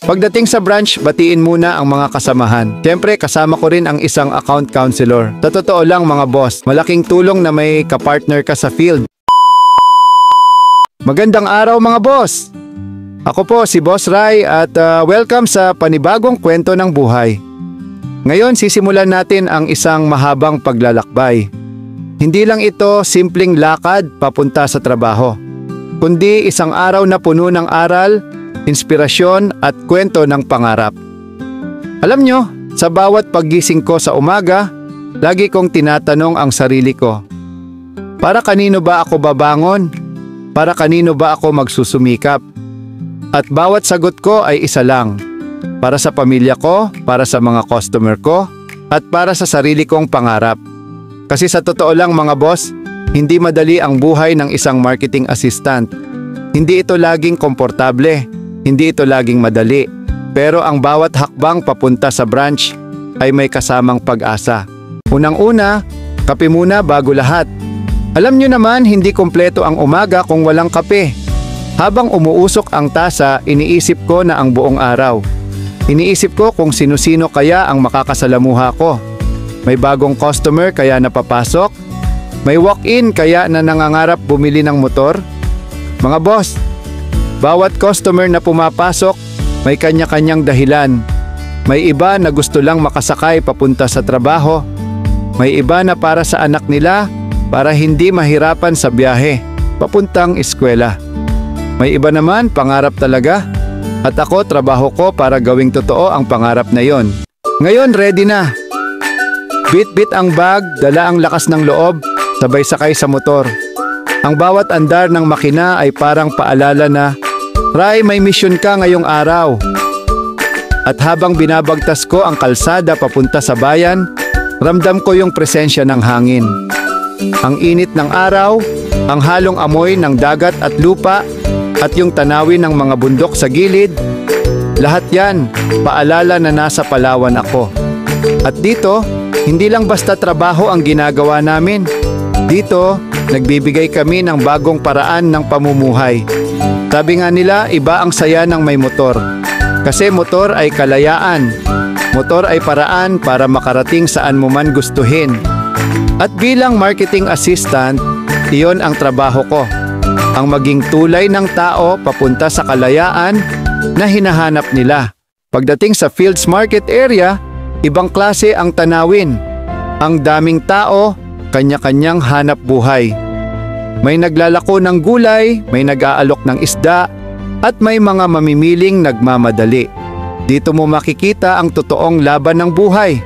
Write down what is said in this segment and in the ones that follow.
Pagdating sa branch, batiin muna ang mga kasamahan. Siyempre, kasama ko rin ang isang account counselor. Sa totoo lang mga boss, malaking tulong na may kapartner ka sa field. Magandang araw mga boss! Ako po si Boss Rai at welcome sa panibagong kwento ng buhay. Ngayon sisimulan natin ang isang mahabang paglalakbay. Hindi lang ito simpleng lakad papunta sa trabaho, kundi isang araw na puno ng aral, inspirasyon at kwento ng pangarap. Alam nyo, sa bawat paggising ko sa umaga, lagi kong tinatanong ang sarili ko, para kanino ba ako babangon? Para kanino ba ako magsusumikap? At bawat sagot ko ay isa lang, para sa pamilya ko, para sa mga customer ko, at para sa sarili kong pangarap. Kasi sa totoo lang mga boss, hindi madali ang buhay ng isang marketing assistant. Hindi ito laging komportable, hindi ito laging madali. Pero ang bawat hakbang papunta sa branch ay may kasamang pag-asa. Unang-una, kape muna bago lahat. Alam nyo naman, hindi kompleto ang umaga kung walang kape. Habang umuusok ang tasa, iniisip ko na ang buong araw. Iniisip ko kung sino-sino kaya ang makakasalamuha ko. May bagong customer kaya napapasok? May walk-in kaya na nangangarap bumili ng motor? Mga boss, bawat customer na pumapasok, may kanya-kanyang dahilan. May iba na gusto lang makasakay papunta sa trabaho. May iba na para sa anak nila, para hindi mahirapan sa biyahe, papuntang eskwela. May iba naman pangarap talaga. At ako, trabaho ko para gawing totoo ang pangarap na yon. Ngayon, ready na. Bit-bit ang bag, dala ang lakas ng loob, sabay sakay sa motor. Ang bawat andar ng makina ay parang paalala na, Rai, may mission ka ngayong araw. At habang binabagtas ko ang kalsada papunta sa bayan, ramdam ko yung presensya ng hangin. Ang init ng araw, ang halong amoy ng dagat at lupa, at yung tanawin ng mga bundok sa gilid, lahat yan, paalala na nasa Palawan ako. At dito, hindi lang basta trabaho ang ginagawa namin. Dito, nagbibigay kami ng bagong paraan ng pamumuhay. Sabi nga nila, iba ang saya ng may motor. Kasi motor ay kalayaan. Motor ay paraan para makarating saan mo man gustuhin. At bilang marketing assistant, iyon ang trabaho ko. Ang maging tulay ng tao papunta sa kalayaan na hinahanap nila. Pagdating sa Fields Market area, ibang klase ang tanawin. Ang daming tao, kanya-kanyang hanap buhay. May naglalako ng gulay, may nag-aalok ng isda, at may mga mamimiling nagmamadali. Dito mo makikita ang totoong laban ng buhay.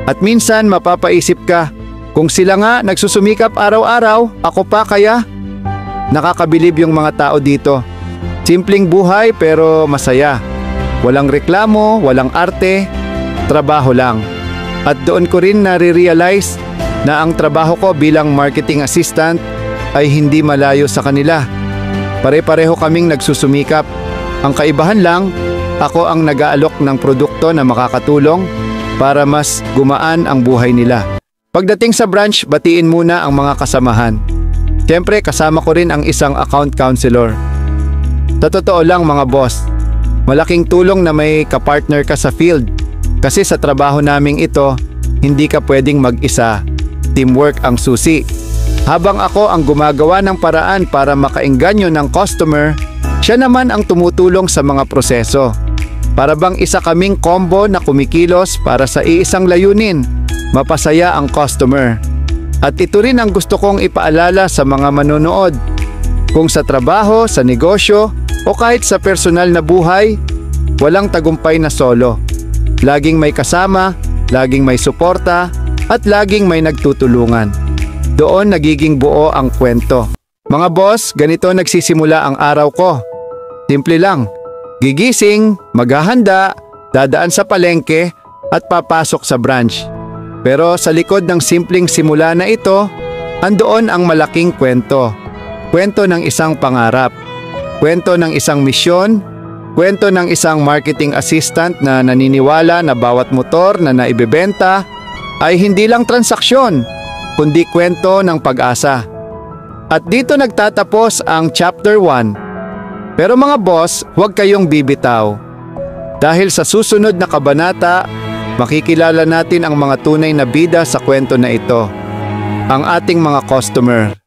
At minsan mapapaisip ka, kung sila nga nagsusumikap araw-araw, ako pa kaya? Nakakabilib yung mga tao dito. Simpleng buhay pero masaya. Walang reklamo, walang arte, trabaho lang. At doon ko rin nare-realize na ang trabaho ko bilang marketing assistant ay hindi malayo sa kanila. Pare-pareho kaming nagsusumikap. Ang kaibahan lang, ako ang nag-aalok ng produkto na makakatulong para mas gumaan ang buhay nila. Pagdating sa branch, batiin muna ang mga kasamahan. Siyempre, kasama ko rin ang isang account counselor. Sa totoo lang mga boss, malaking tulong na may kapartner ka sa field. Kasi sa trabaho naming ito, hindi ka pwedeng mag-isa. Teamwork ang susi. Habang ako ang gumagawa ng paraan para makaengganyo ng customer, siya naman ang tumutulong sa mga proseso. Para bang isa kaming combo na kumikilos para sa iisang layunin, mapasaya ang customer. At ito rin ang gusto kong ipaalala sa mga manonood. Kung sa trabaho, sa negosyo, o kahit sa personal na buhay, walang tagumpay na solo. Laging may kasama, laging may suporta, at laging may nagtutulungan. Doon nagiging buo ang kwento. Mga boss, ganito nagsisimula ang araw ko. Simple lang. Gigising, maghahanda, dadaan sa palengke, at papasok sa branch. Pero sa likod ng simpleng simula na ito, andoon ang malaking kwento. Kwento ng isang pangarap. Kwento ng isang misyon. Kwento ng isang marketing assistant na naniniwala na bawat motor na naibebenta ay hindi lang transaksyon, kundi kwento ng pag-asa. At dito nagtatapos ang Chapter 1. Pero mga boss, huwag kayong bibitaw. Dahil sa susunod na kabanata, makikilala natin ang mga tunay na bida sa kwento na ito, ang ating mga customer.